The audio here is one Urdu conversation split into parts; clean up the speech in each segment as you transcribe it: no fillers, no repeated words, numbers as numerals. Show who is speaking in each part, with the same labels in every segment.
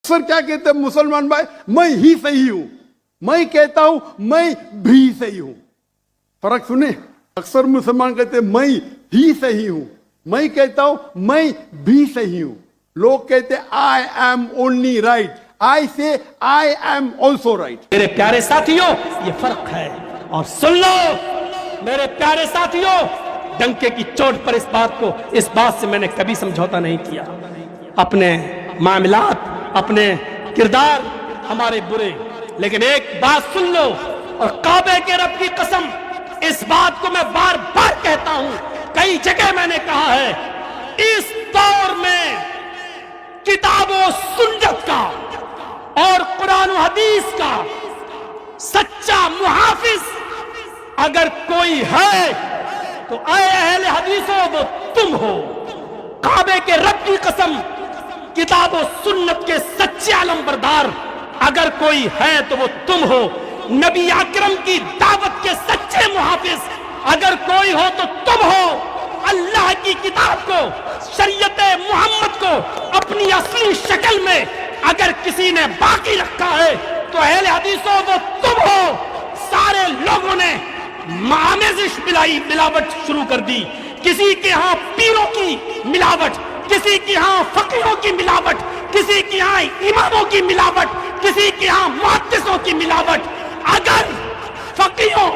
Speaker 1: اکثر کیا کہتے ہیں مسلمان بھائی، میں ہی صحیح ہوں، میں کہتا ہوں میں بھی صحیح ہوں۔ فرق سنیں، اکثر مسلمان کہتے ہیں میں ہی صحیح ہوں، میں کہتا ہوں میں بھی صحیح ہوں۔ لوگ کہتے ہیں I am only right، I say I am also right۔
Speaker 2: میرے پیارے ساتھیوں، یہ فرق ہے، اور سن لو میرے پیارے ساتھیوں، ڈنکے کی چوٹ پر اس بات سے میں نے کبھی سمجھوتا نہیں کیا۔ اپنے معاملات، اپنے کردار ہمارے برے، لیکن ایک بات سن لو، اور کعبے کے رب کی قسم اس بات کو میں بار بار کہتا ہوں، کئی جگہ میں نے کہا ہے، اس دور میں کتاب و سنت کا اور قرآن و حدیث کا سچا محافظ اگر کوئی ہے تو اے اہل حدیثوں وہ تم ہو۔ کعبے کے رب کی قسم، کتاب و سنت کے سچے علمبردار اگر کوئی ہے تو وہ تم ہو۔ نبی اکرم کی دعوت کے سچے محافظ اگر کوئی ہو تو تم ہو۔ اللہ کی کتاب کو، شریعت محمد کو اپنی اصلی شکل میں اگر کسی نے باقی رکھا ہے تو اہل حدیثوں وہ تم ہو۔ سارے لوگوں نے آمیزش ملاوٹ شروع کر دی، کسی کے ہاں پیروں کی ملاوٹ، کسی کے ہاں فقیہوں کی ملاوٹ، کسی کے ہاں اماموں کی ملاوٹ، کسی کے ہاں محدثوں کی ملاوٹ۔ اگر فقیہوں،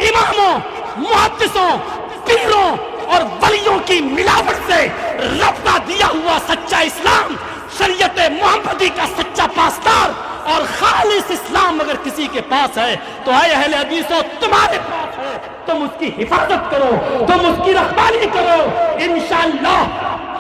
Speaker 2: اماموں، محدثوں، پیروں اور ولیوں کی ملاوٹ سے رب کا دیا ہوا سچا اسلام، شریعت محمدی کا سچا پاسدار اور خالص اسلام اگر کسی کے پاس ہے تو اے اہل حدیثوں تمہارے پاس ہے، تم اس کی حفاظت کرو، تم اس کی رہبری کرو۔ انشاءاللہ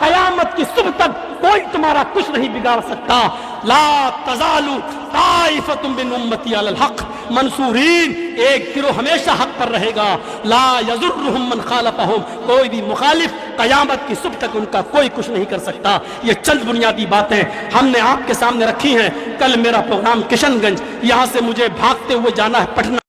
Speaker 2: قیامت کی صبح تک کوئی تمہارا کچھ نہیں بگاڑ سکتا۔ لا تزال طائفۃ من امتی علی الحق منصورین، ایک گروہ ہمیشہ حق پر رہے گا۔ لا یضرهم من خالفهم، کوئی بھی مخالف قیامت کی صبح تک ان کا کوئی کچھ نہیں کر سکتا۔ یہ چند بنیادی باتیں ہم نے آپ کے سامنے رکھی ہیں۔ کل میرا پروگرام کشن گنج، یہاں سے مجھے بھاگتے ہوئے جانا ہے پٹنہ۔